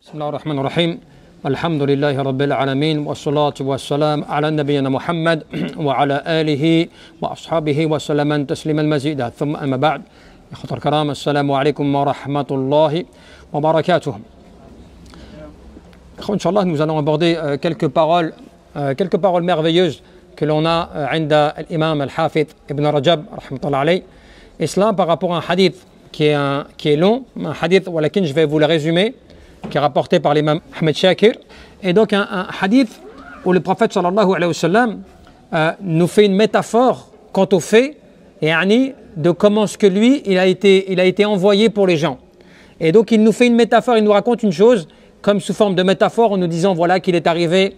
بسم الله الرحمن الرحيم الحمد لله رب العالمين والصلاة والسلام على نبينا محمد وعلى آله وأصحابه وسلم تسليما مزيدا ثم أما بعد إخوة الكرام السلام عليكم ورحمة الله وبركاته. Inch'Allah, nous allons aborder quelques paroles merveilleuses que l'on a عند الإمام الحافظ ابن رجب رحمة الله عليه. Et cela par rapport à un hadith qui est long, un hadith ولكن je vais vous le résumer, qui est rapporté par l'imam Ahmed Shakir. Et donc un hadith où le prophète sallallahu alayhi wa sallam nous fait une métaphore quant au fait de comment ce que lui il a été envoyé pour les gens. Et donc il nous fait une métaphore, il nous raconte une chose comme sous forme de métaphore en nous disant voilà qu'il est arrivé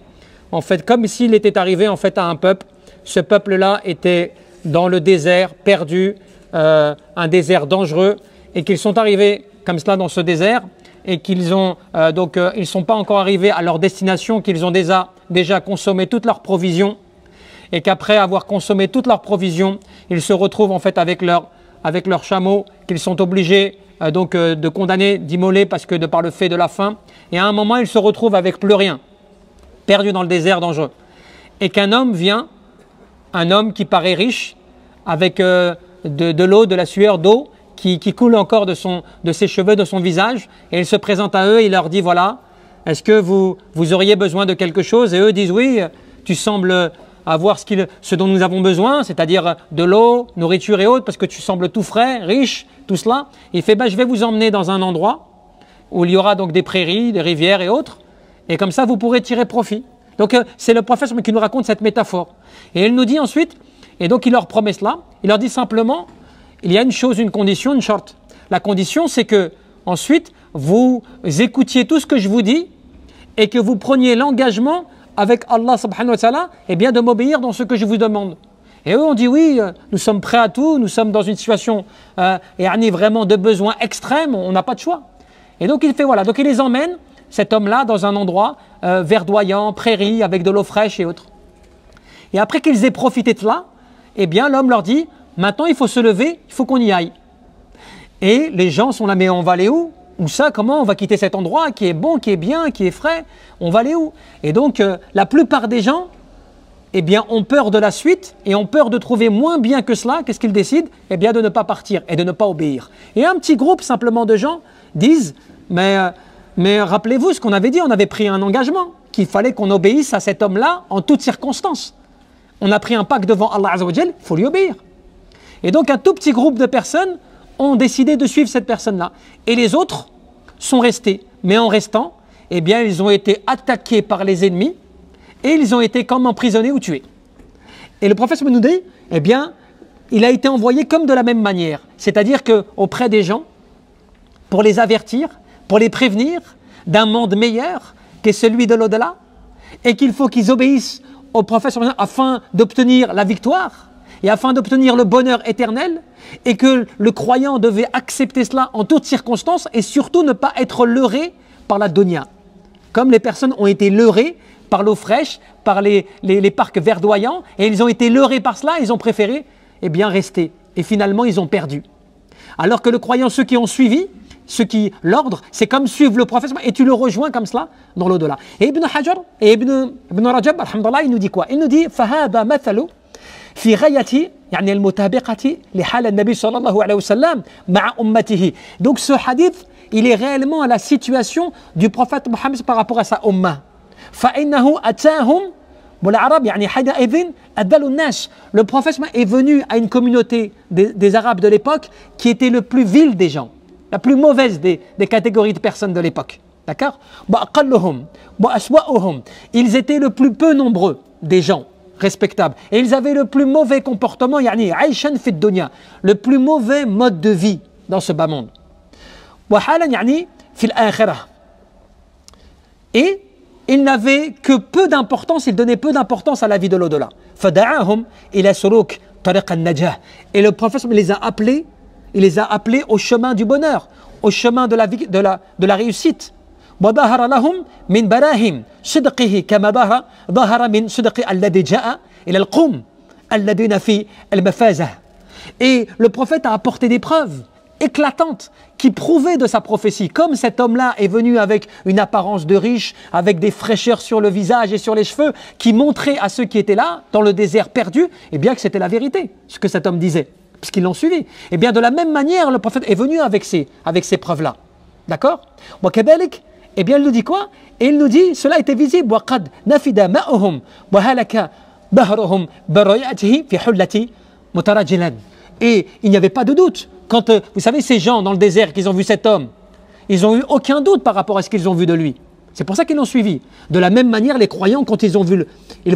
en fait comme s'il était arrivé en fait à un peuple. Ce peuple-là était dans le désert, perdu, un désert dangereux, et qu'ils sont arrivés comme cela dans ce désert et qu'ils ont ils ne sont pas encore arrivés à leur destination, qu'ils ont déjà consommé toutes leurs provisions, et qu'après avoir consommé toutes leurs provisions, ils se retrouvent en fait avec leurs chameaux qu'ils sont obligés de condamner, d'immoler parce que par le fait de la faim. Et à un moment, ils se retrouvent avec plus rien, perdus dans le désert dangereux. Et qu'un homme vient, un homme qui paraît riche, avec de l'eau, de la sueur d'eau, qui coule encore de ses cheveux, de son visage, et il se présente à eux et il leur dit voilà, est-ce que vous auriez besoin de quelque chose? Et eux disent oui, tu sembles avoir ce dont nous avons besoin, c'est-à-dire de l'eau, nourriture et autres, parce que tu sembles tout frais, riche, tout cela. Et il fait je vais vous emmener dans un endroit où il y aura donc des prairies, des rivières et autres, et comme ça vous pourrez tirer profit. Donc c'est le prophète qui nous raconte cette métaphore. Et il nous dit ensuite, et donc il leur promet cela, il leur dit simplement, il y a une chose, une condition, une short. La condition, c'est que ensuite vous écoutiez tout ce que je vous dis et que vous preniez l'engagement avec Allah subhanahu wa ta'ala de m'obéir dans ce que je vous demande. Et eux on dit oui, nous sommes prêts à tout, nous sommes dans une situation vraiment de besoin extrême, on n'a pas de choix. Et donc il fait voilà, donc il les emmène, cet homme-là, dans un endroit verdoyant, prairie, avec de l'eau fraîche et autres. Et après qu'ils aient profité de cela, l'homme leur dit maintenant il faut se lever, il faut qu'on y aille. Et les gens sont là, mais on va aller où? Où ça? Comment on va quitter cet endroit qui est bon, qui est bien, qui est frais? On va aller où? Et donc la plupart des gens ont peur de la suite et ont peur de trouver moins bien que cela. Qu'est-ce qu'ils décident? De ne pas partir et de ne pas obéir. Et un petit groupe simplement de gens disent mais rappelez-vous ce qu'on avait dit, on avait pris un engagement qu'il fallait qu'on obéisse à cet homme-là en toutes circonstances. On a pris un pacte devant Allah Azza wa Jal, il faut lui obéir. Et donc un tout petit groupe de personnes ont décidé de suivre cette personne-là. Et les autres sont restés. Mais en restant, ils ont été attaqués par les ennemis et ils ont été comme emprisonnés ou tués. Et le prophète nous dit, il a été envoyé comme de la même manière. C'est-à-dire qu'auprès des gens, pour les avertir, pour les prévenir d'un monde meilleur qu'est celui de l'au-delà, et qu'il faut qu'ils obéissent au prophète afin d'obtenir la victoire et afin d'obtenir le bonheur éternel, et que le croyant devait accepter cela en toutes circonstances et surtout ne pas être leurré par la dunya. Comme les personnes ont été leurrées par l'eau fraîche, par les parcs verdoyants, et ils ont été leurrés par cela, ils ont préféré rester. Et finalement, ils ont perdu. Alors que le croyant, ceux qui ont suivi, l'ordre, c'est comme suivre le prophète et tu le rejoins comme cela dans l'au-delà. Et Ibn Hajar et Ibn Rajab, alhamdulillah, il nous dit quoi? Il nous dit فَهَذَا مَثَلُ في غاية المطابقة لحال النبي صلى الله عليه وسلم مع أمته. Donc ce hadith, il est réellement à la situation du prophète Mohammed par rapport à sa ummah. فإنه أتاهم والعرب حينئذ أذل الناس. Le prophète est venu à une communauté des Arabes de l'époque qui était le plus vil des gens, la plus mauvaise des catégories de personnes de l'époque. D'accord? Ils étaient le plus peu nombreux des gens respectables. Et ils avaient le plus mauvais comportement, le plus mauvais mode de vie dans ce bas monde. Et ils n'avaient que peu d'importance, ils donnaient peu d'importance à la vie de l'au-delà. Et le prophète les a appelés, il les a appelés au chemin du bonheur, au chemin de la réussite. وظهر لهم من براهين صدقه كما ظهر من صدق الذي جاء إلى القوم الذين في المفازة. Et le prophète a apporté des preuves éclatantes qui prouvaient de sa prophétie. Comme cet homme-là est venu avec une apparence de riche, avec des fraîcheurs sur le visage et sur les cheveux, qui montraient à ceux qui étaient là, dans le désert perdu, eh bien que c'était la vérité, ce que cet homme disait, puisqu'ils l'ont suivi. Eh bien de la même manière, le prophète est venu avec ces preuves-là. D'accord? Eh bien il nous dit quoi? Et il nous dit, cela était visible. وَقَدْ نَفِدَ مَأُهُمْ وَهَلَكَ ظَهْرُهُم بِرُؤْيَتِهِ فِي حُلَّةِ مُتَرَجِّلًا. Et il n'y avait pas de doute. Quand, vous savez, ces gens dans le désert, qu'ils ont vu cet homme, ils n'ont eu aucun doute par rapport à ce qu'ils ont vu de lui. C'est pour ça qu'ils l'ont suivi. De la même manière, les croyants, quand ils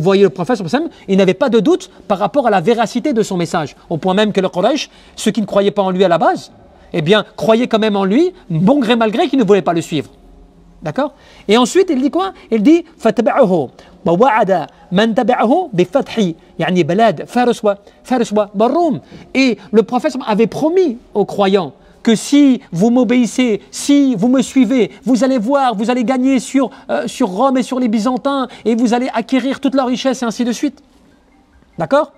voyaient le prophète, ils n'avaient pas de doute par rapport à la véracité de son message. Au point même que le Quraysh, ceux qui ne croyaient pas en lui à la base, eh bien, croyaient quand même en lui, bon gré mal gré, qu'ils ne voulaient pas le suivre. D'accord? Et ensuite, il dit quoi? Il dit فَتَبَعُهُ وَوَعَدَ مَنْ تَبَعُهُ بِفَتْحِ يعني بلاد فارس وبروم. Et le prophète avait promis aux croyants que si vous m'obéissez, si vous me suivez, vous allez voir, vous allez gagner sur Rome et sur les Byzantins et vous allez acquérir toute leur richesse et ainsi de suite. D'accord?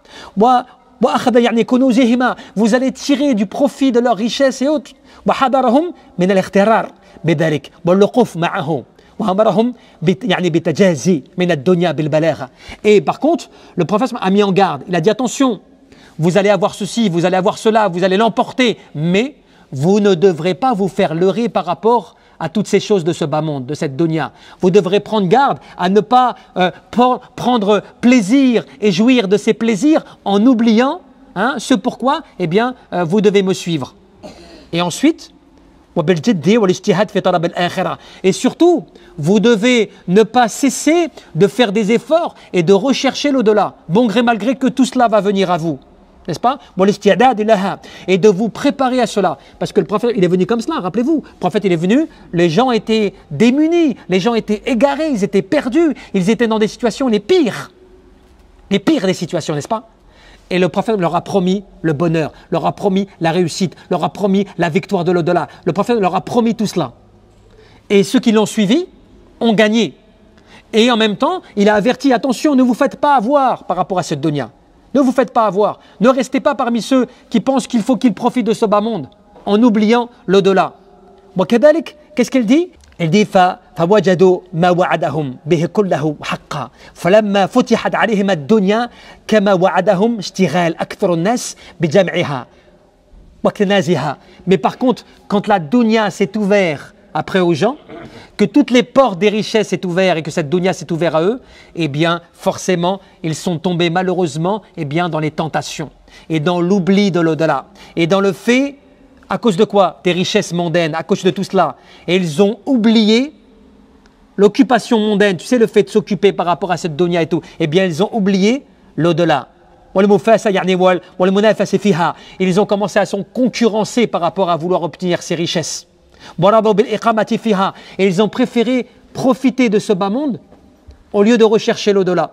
وأخذ يعني كنوزهما, vous allez tirer du profit de leur richesse et autres. وحذرهم من الاغترار بذلك والوقوف معه وأمرهم يعني بتجازي من الدنيا بالبلاغة. Et par contre, le prophète a mis en garde. Il a dit attention, vous allez avoir ceci, vous allez avoir cela, vous allez l'emporter, mais vous ne devrez pas vous faire leurrer par rapport à toutes ces choses de ce bas monde, de cette dunya. Vous devrez prendre garde à ne pas prendre plaisir et jouir de ces plaisirs en oubliant ce pourquoi, eh bien, vous devez me suivre. Et ensuite, et surtout, vous devez ne pas cesser de faire des efforts et de rechercher l'au-delà, bon gré mal gré que tout cela va venir à vous. N'est-ce pas? Et de vous préparer à cela. Parce que le prophète, il est venu comme cela, rappelez-vous. Le prophète, il est venu, les gens étaient démunis, les gens étaient égarés, ils étaient perdus, ils étaient dans des situations les pires des situations, n'est-ce pas? Et le prophète leur a promis le bonheur, leur a promis la réussite, leur a promis la victoire de l'au-delà. Le prophète leur a promis tout cela. Et ceux qui l'ont suivi ont gagné. Et en même temps, il a averti, attention, ne vous faites pas avoir par rapport à cette dunya. Ne vous faites pas avoir. Ne restez pas parmi ceux qui pensent qu'il faut qu'ils profitent de ce bas monde en oubliant l'au-delà. Qu'est-ce qu'il dit? Il dit فوجدوا ما وعدهم به كله حقا فلما فتحت عليهم الدنيا كما وعدهم اشتغال أكثر الناس بجمعها وكنازها. Mais par contre, quand la dunya s'est ouverte après aux gens, que toutes les portes des richesses s'est ouvertes et que cette dunya s'est ouverte à eux, eh bien forcément ils sont tombés malheureusement dans les tentations et dans l'oubli de l'au-delà et dans le fait, à cause de quoi? Des richesses mondaines, à cause de tout cela. Et ils ont oublié l'occupation mondaine, tu sais, le fait de s'occuper par rapport à cette dunya et tout. Eh bien ils ont oublié l'au-delà. Ils ont commencé à se concurrencer par rapport à vouloir obtenir ces richesses. Et ils ont préféré profiter de ce bas monde au lieu de rechercher l'au-delà.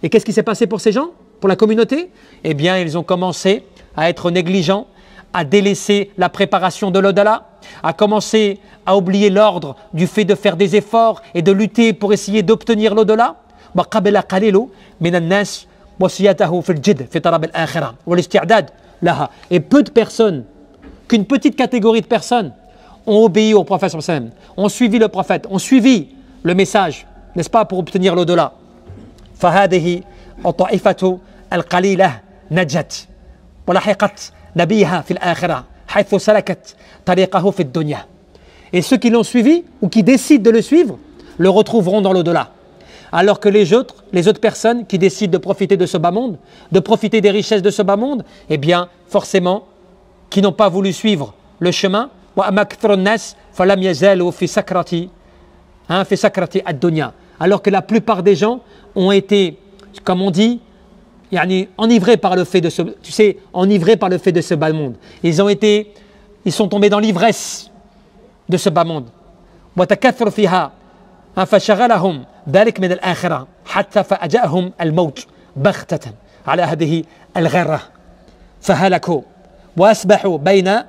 Et qu'est-ce qui s'est passé pour ces gens, pour la communauté? Eh bien, ils ont commencé à être négligents, à délaisser la préparation de l'au-delà, à commencer à oublier l'ordre du fait de faire des efforts et de lutter pour essayer d'obtenir l'au-delà. Et peu de personnes, qu'une petite catégorie de personnes ont obéi au prophète, ont suivi le prophète, ont suivi le message, n'est-ce pas, pour obtenir l'au-delà. فهذه الطائفة القليلة نجت ولحقت نبيها في الآخرة حيث سلكت طريقه في الدنيا. Et ceux qui l'ont suivi ou qui décident de le suivre le retrouveront dans l'au-delà. Alors que les autres personnes qui décident de profiter de ce bas monde, de profiter des richesses de ce bas monde, eh bien forcément qui n'ont pas voulu suivre le chemin, alors que la plupart des gens ont été, comme on dit, enivrés par le fait de ce bas monde. Ils sont tombés dans l'ivresse de ce bas monde. فشغلهم ذلك من الآخرة حتى فأجأهم الموت بغتة على هذه الغرة فهلكوا وأسبحوا بين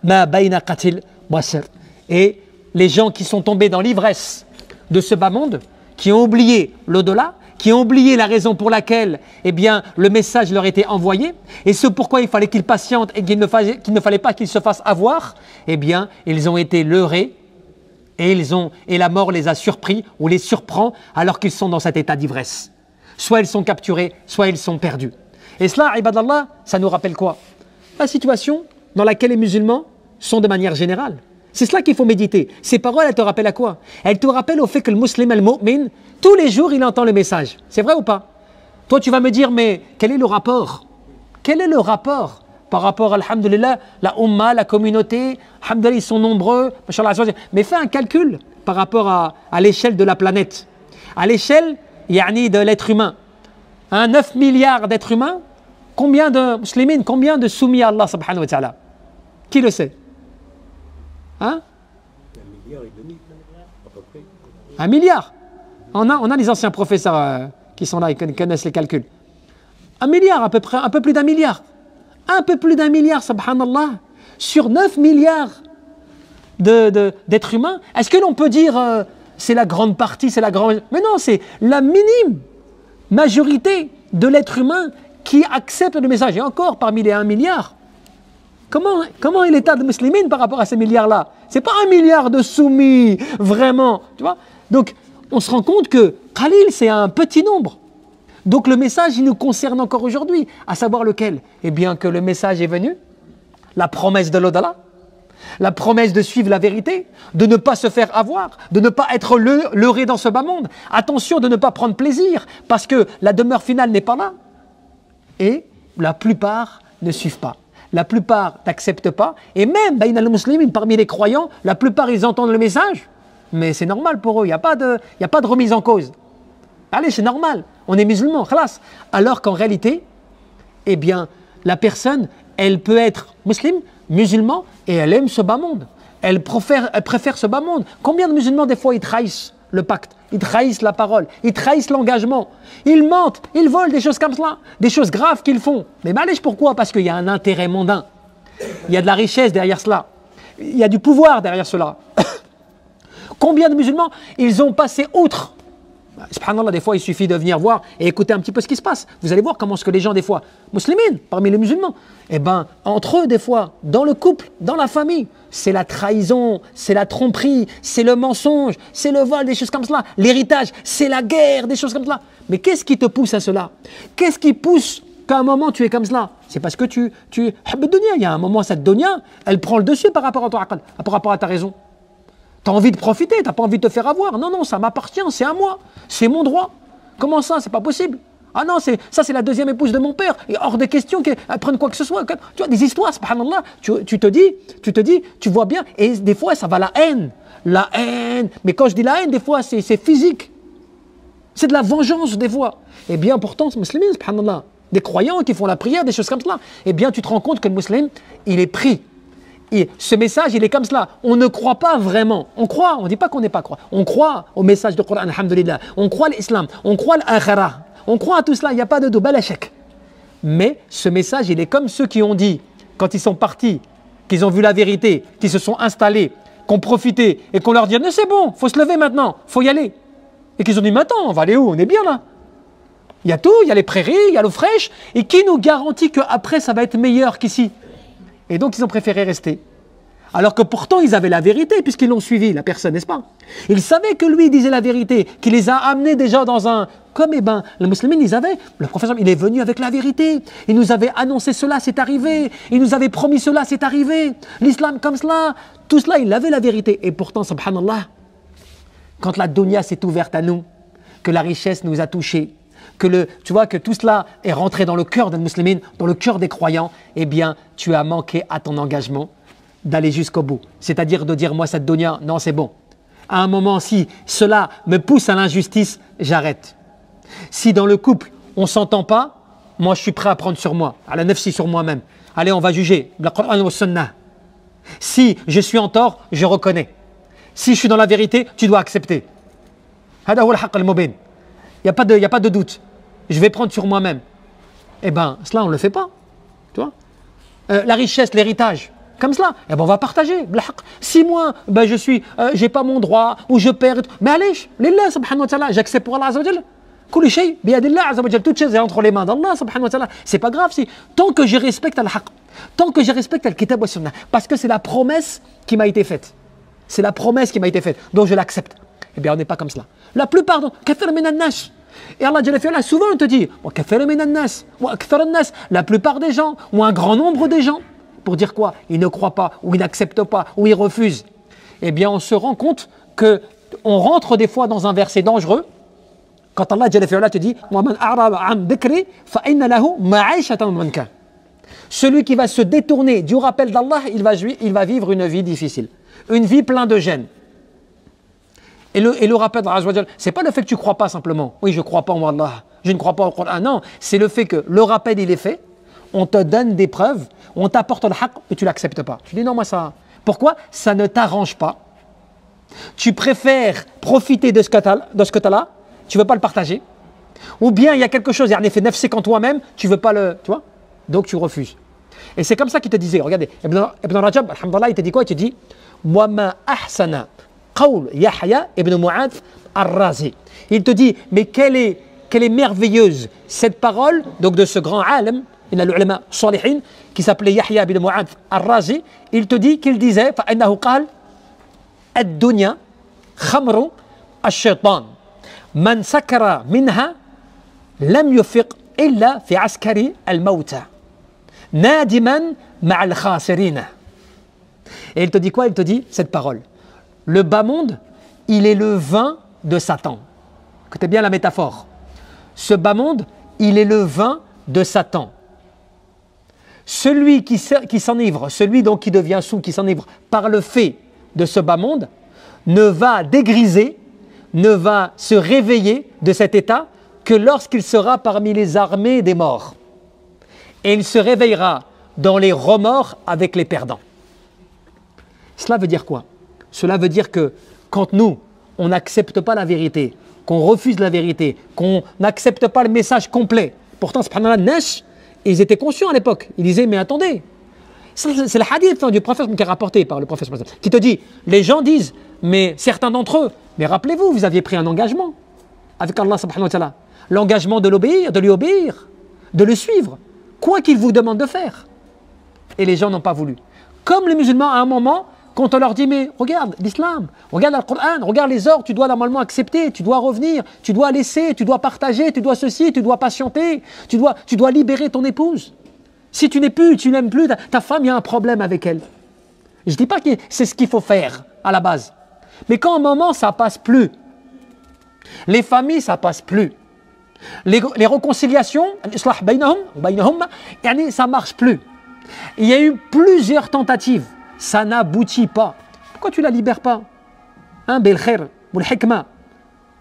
ما بين قتل وسر. Et les gens qui sont tombés dans l'ivresse de ce bas monde, qui ont oublié l'au-delà, qui ont oublié la raison pour laquelle eh bien, le message leur était envoyé, et ce pourquoi il fallait qu'ils patientent et qu'il ne fallait pas qu'ils se fassent avoir, eh bien, ils ont été leurrés et la mort les a surpris ou les surprend alors qu'ils sont dans cet état d'ivresse. Soit ils sont capturés, soit ils sont perdus. Et cela, ibadallah, ça nous rappelle quoi? La situation dans laquelle les musulmans sont de manière générale. C'est cela qu'il faut méditer. Ces paroles, elles te rappellent à quoi? Elles te rappellent au fait que le musulman, le mu'min, tous les jours, il entend le message. C'est vrai ou pas? Toi, tu vas me dire, mais quel est le rapport? Quel est le rapport par rapport, alhamdulillah, la umma, la communauté, alhamdulillah, ils sont nombreux, mais fais un calcul par rapport à l'échelle de la planète. À l'échelle, yani, de l'être humain. 9 milliards d'êtres humains, combien de musulmans, combien de soumis à Allah subhanahu wa ta'ala? Qui le sait? Hein? 1,5 milliard, à peu près. 1 milliard. On a des anciens professeurs qui sont là, qui connaissent les calculs. 1 milliard à peu près, un peu plus d'1 milliard. Un peu plus d'1 milliard, subhanallah. Sur 9 milliards d'êtres humains, est-ce que l'on peut dire c'est la grande partie, c'est la grande... Mais non, c'est la minime majorité de l'être humain qui accepte le message. Et encore, parmi les 1 milliard, comment est l'état de musulmans par rapport à ces milliards-là? C'est pas 1 milliard de soumis, vraiment. Tu vois? Donc, on se rend compte que Khalil, c'est un petit nombre. Donc, le message, il nous concerne encore aujourd'hui. À savoir lequel? Eh bien, que le message est venu, la promesse de l'au-delà, la promesse de suivre la vérité, de ne pas se faire avoir, de ne pas être leurré dans ce bas monde. Attention de ne pas prendre plaisir, parce que la demeure finale n'est pas là. Et la plupart ne suivent pas. La plupart n'acceptent pas. Et même, parmi les croyants, la plupart, ils entendent le message. Mais c'est normal pour eux, il n'y a pas de remise en cause. Allez, c'est normal, on est musulman, khalas. Alors qu'en réalité, eh bien, la personne, elle peut être musulman, et elle aime ce bas monde. Elle préfère ce bas monde. Combien de musulmans, des fois, ils trahissent le pacte, ils trahissent la parole, ils trahissent l'engagement, ils mentent, ils volent, des choses comme cela, des choses graves qu'ils font. Mais malèche, pourquoi? Parce qu'il y a un intérêt mondain. Il y a de la richesse derrière cela. Il y a du pouvoir derrière cela. Combien de musulmans, ils ont passé outre? Subhanallah, des fois, il suffit de venir voir et écouter un petit peu ce qui se passe. Vous allez voir comment ce que les gens, des fois, musulmans, parmi les musulmans, eh ben, entre eux, des fois, dans le couple, dans la famille, c'est la trahison, c'est la tromperie, c'est le mensonge, c'est le vol, des choses comme cela. L'héritage, c'est la guerre, des choses comme cela. Mais qu'est-ce qui te pousse à cela? Qu'est-ce qui pousse qu'à un moment, tu es comme cela? C'est parce que il y a un moment, cette dunya, elle prend le dessus par rapport à ton aql, par rapport à ta raison. Tu as envie de profiter, tu n'as pas envie de te faire avoir. Non, non, ça m'appartient, c'est à moi, c'est mon droit. Comment ça, c'est pas possible? Ah non, ça c'est la deuxième épouse de mon père. Et hors de question qu'elle prenne quoi que ce soit. Tu vois, des histoires, subhanallah, tu te dis, tu vois bien. Et des fois, ça va la haine. La haine. Mais quand je dis la haine, des fois, c'est physique. C'est de la vengeance, des fois. Et bien, pourtant, ce musulman, subhanallah, des croyants qui font la prière, des choses comme cela. Eh bien, tu te rends compte que le musulman, il est pris. Et ce message, il est comme cela. On ne croit pas vraiment. On croit, on ne dit pas qu'on n'est pas croit. On croit au message du Coran, alhamdulillah. On croit à l'islam. On croit à l'akhirah. On croit à tout cela. Il n'y a pas de doute, échec. Mais ce message, il est comme ceux qui ont dit, quand ils sont partis, qu'ils ont vu la vérité, qu'ils se sont installés, qu'on profitait et qu'on leur dit, mais c'est bon, il faut se lever maintenant, il faut y aller. Et qu'ils ont dit, mais attends, on va aller où? On est bien là. Il y a tout, il y a les prairies, il y a l'eau fraîche. Et qui nous garantit qu'après, ça va être meilleur qu'ici? Et donc, ils ont préféré rester. Alors que pourtant, ils avaient la vérité, puisqu'ils l'ont suivi, la personne, n'est-ce pas? Ils savaient que lui disait la vérité, qu'il les a amenés déjà dans un... Comme, eh ben, les musulmans, le professeur, il est venu avec la vérité. Il nous avait annoncé cela, c'est arrivé. Il nous avait promis cela, c'est arrivé. L'islam comme cela, tout cela, il avait la vérité. Et pourtant, subhanallah, quand la dunya s'est ouverte à nous, que la richesse nous a touchés, tu vois que tout cela est rentré dans le cœur des musulmans, dans le cœur des croyants, eh bien, tu as manqué à ton engagement d'aller jusqu'au bout. C'est-à-dire de dire, moi, cette dunya, non, c'est bon. À un moment, si cela me pousse à l'injustice, j'arrête. Si dans le couple, on ne s'entend pas, moi, je suis prêt à prendre sur moi, à la nafsi sur moi-même. Allez, on va juger. Le Coran wa Sunnah. Si je suis en tort, je reconnais. Si je suis dans la vérité, tu dois accepter. Hada huwa al-haqq al-mubin. Il n'y a pas de doute. Je vais prendre sur moi-même. Eh bien, cela, on ne le fait pas. Tu vois, la richesse, l'héritage. comme cela, eh ben on va partager. Si moi, ben je suis, j'ai pas mon droit, ou je perds, mais allez, lillah subhanahu wa ta'ala, j'accepte pour Allah azza wa jal. Kulli shay biyadillah azza wa jal, toute chose est entre les mains d'Allah subhanahu wa ta'ala. C'est pas grave, tant que je respecte al-haq, tant que je respecte al-kitab wa sunnah, parce que c'est la promesse qui m'a été faite. C'est la promesse qui m'a été faite, donc je l'accepte. Eh bien, on n'est pas comme cela. La plupart d'entre eux, et Allah souvent on te dit, la plupart des gens, ou un grand nombre des gens, pour dire quoi? Ils ne croient pas, ou ils n'acceptent pas, ou ils refusent. Eh bien, on se rend compte qu'on rentre des fois dans un verset dangereux, quand Allah te dit, celui qui va se détourner du rappel d'Allah, il va vivre une vie difficile, une vie pleine de gêne. Et le rappel d'Allah, ce n'est pas le fait que tu ne crois pas simplement. Oui, je ne crois pas en Allah, je ne crois pas au Coran. Non, c'est le fait que le rappel, il est fait, on te donne des preuves, on t'apporte le haqq et tu ne l'acceptes pas. Tu dis non, moi ça. Pourquoi? Ça ne t'arrange pas. Tu préfères profiter de ce que tu as là, tu ne veux pas le partager. Ou bien il y a quelque chose, il y a un effet nefsik en toi-même, tu ne veux pas le. Tu vois? Donc tu refuses. Et c'est comme ça qu'il te disait. Regardez, Ibn Rajab, alhamdulillah, il te dit quoi? Il te dit Wa ma ahsana qawl Yahya ibn Mu'adh al-Razi. Il te dit, mais quelle est merveilleuse cette parole donc de ce grand alim, il a l'ulama salihin, qui s'appelait Yahya ibn Mu'adh al-Razi. Il te dit qu'il disait فإنه قال الدنيا خمر الشيطان من سكر منها لم يفق إلا في عسكر الموتى نادما مع الخاسرين. Et il te dit quoi? Il te dit cette parole. Le bas monde, il est le vin de Satan. Écoutez bien la métaphore. Ce bas monde, il est le vin de Satan. Celui qui s'enivre, celui donc qui devient saoul, qui s'enivre par le fait de ce bas monde, ne va dégriser, ne va se réveiller de cet état que lorsqu'il sera parmi les armées des morts. Et il se réveillera dans les remords avec les perdants. Cela veut dire quoi? Cela veut dire que quand nous, on n'accepte pas la vérité, qu'on refuse la vérité, qu'on n'accepte pas le message complet. Pourtant, subhanallah, Nash, ils étaient conscients à l'époque. Ils disaient, mais attendez, c'est le hadith du prophète qui est rapporté par le prophète, qui te dit, les gens disent, mais certains d'entre eux, mais rappelez-vous, vous aviez pris un engagement avec Allah subhanahu wa ta'ala. L'engagement de l'obéir, de lui obéir, de le suivre, quoi qu'il vous demande de faire. Et les gens n'ont pas voulu. Comme les musulmans, à un moment, quand on leur dit, mais regarde l'islam, regarde le Coran, regarde les ordres, tu dois normalement accepter, tu dois revenir, tu dois laisser, tu dois partager, tu dois ceci, tu dois patienter, tu dois libérer ton épouse. Si tu n'es plus, tu n'aimes plus, ta femme, il y a un problème avec elle. Je ne dis pas que c'est ce qu'il faut faire à la base. Mais quand à un moment, ça ne passe plus. Les familles, ça ne passe plus. Les réconciliations, ça ne marche plus. Il y a eu plusieurs tentatives. Ça n'aboutit pas. Pourquoi tu ne la libères pas? Bil khair, bil hikma,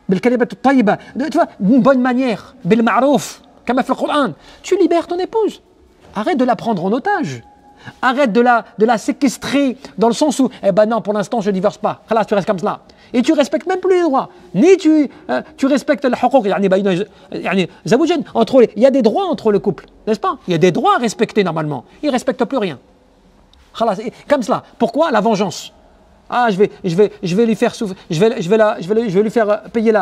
bil kalimat tayyiba, tu vois, d'une bonne manière, bil ma'rouf, comme fait le Coran. Tu libères ton épouse. Arrête de la prendre en otage. Arrête de la séquestrer dans le sens où, eh ben non, pour l'instant, je ne divorce pas. Là, tu restes comme cela. Et tu ne respectes même plus les droits. Ni tu respectes le huquq, il y a des droits entre le couple, n'est-ce pas? Il y a des droits à respecter normalement. Il ne respecte plus rien. Comme cela. Pourquoi? La vengeance. Ah, je vais lui faire souffrir, je vais lui faire payer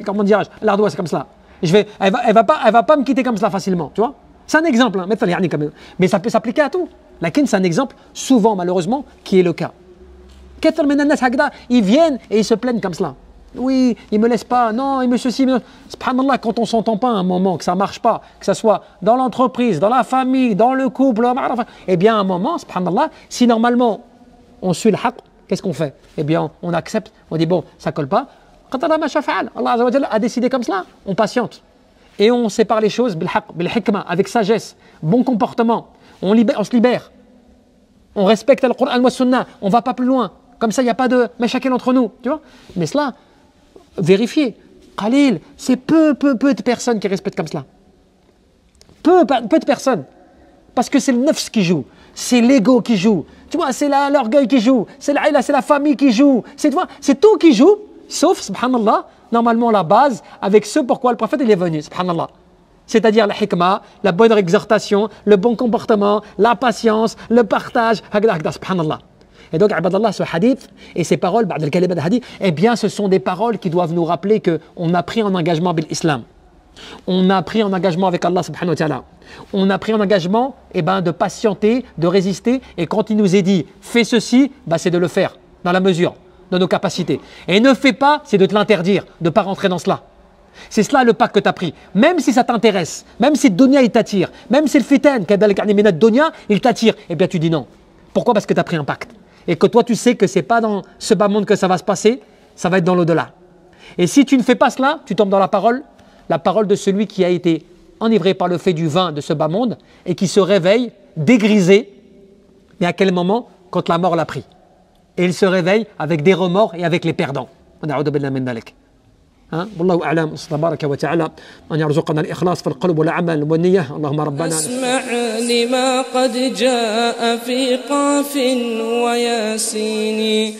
comment dirais-je, l'ardoise, comme cela. Elle va pas me quitter comme cela facilement, tu vois? C'est un exemple, hein, mais ça peut s'appliquer à tout. Lakin, c'est un exemple, souvent malheureusement, qui est le cas. Ils viennent et ils se plaignent comme cela. Oui, ils me laissent pas, non, ils me ceci, mais subhanallah, quand on s'entend pas à un moment, que ça marche pas, que ce soit dans l'entreprise, dans la famille, dans le couple, eh bien à un moment, subhanallah, si normalement on suit le haqq, qu'est-ce qu'on fait? Eh bien on accepte, on dit bon, ça colle pas. Allah Azza wa Jalla a décidé comme cela, on patiente. Et on sépare les choses bil haqq, bil hikma, avec sagesse, bon comportement, on se libère. On respecte le Coran wa Sunna, on va pas plus loin. Comme ça, il n'y a pas de méchakel entre nous, tu vois. Mais cela, vérifiez. Khalil, c'est peu de personnes qui respectent comme cela. Peu de personnes. Parce que c'est le nefs qui joue, c'est l'ego qui joue, tu vois, c'est l'orgueil qui joue, c'est la famille qui joue, c'est tout qui joue, sauf, subhanallah, normalement la base, avec ce pourquoi le prophète il est venu, subhanallah. c'est-à-dire la hikmah, la bonne exhortation, le bon comportement, la patience, le partage. Subhanallah. Et donc, Abadallah, ce hadith et ces paroles, eh bien, ce sont des paroles qui doivent nous rappeler qu'on a pris un engagement avec l'islam. On a pris un engagement avec Allah subhanahu wa ta'ala. On a pris un engagement de patienter, de résister. Et quand il nous est dit, fais ceci, c'est de le faire dans la mesure de nos capacités. Et ne fais pas, c'est de te l'interdire, de ne pas rentrer dans cela. C'est cela le pacte que tu as pris. Même si ça t'intéresse, même si le dunya il t'attire, même si le fitan, il t'attire, eh bien tu dis non. Pourquoi? Parce que tu as pris un pacte. Et que toi tu sais que ce n'est pas dans ce bas monde que ça va se passer, ça va être dans l'au-delà. Et si tu ne fais pas cela, tu tombes dans la parole de celui qui a été enivré par le fait du vin de ce bas monde et qui se réveille dégrisé. Mais à quel moment? Quand la mort l'a pris. Et il se réveille avec des remords et avec les perdants. والله أعلم تبارك وتعالى أن يرزقنا الإخلاص في القلب والعمل والنية اللهم ربنا اسمع لما قد جاء في قاف وياسين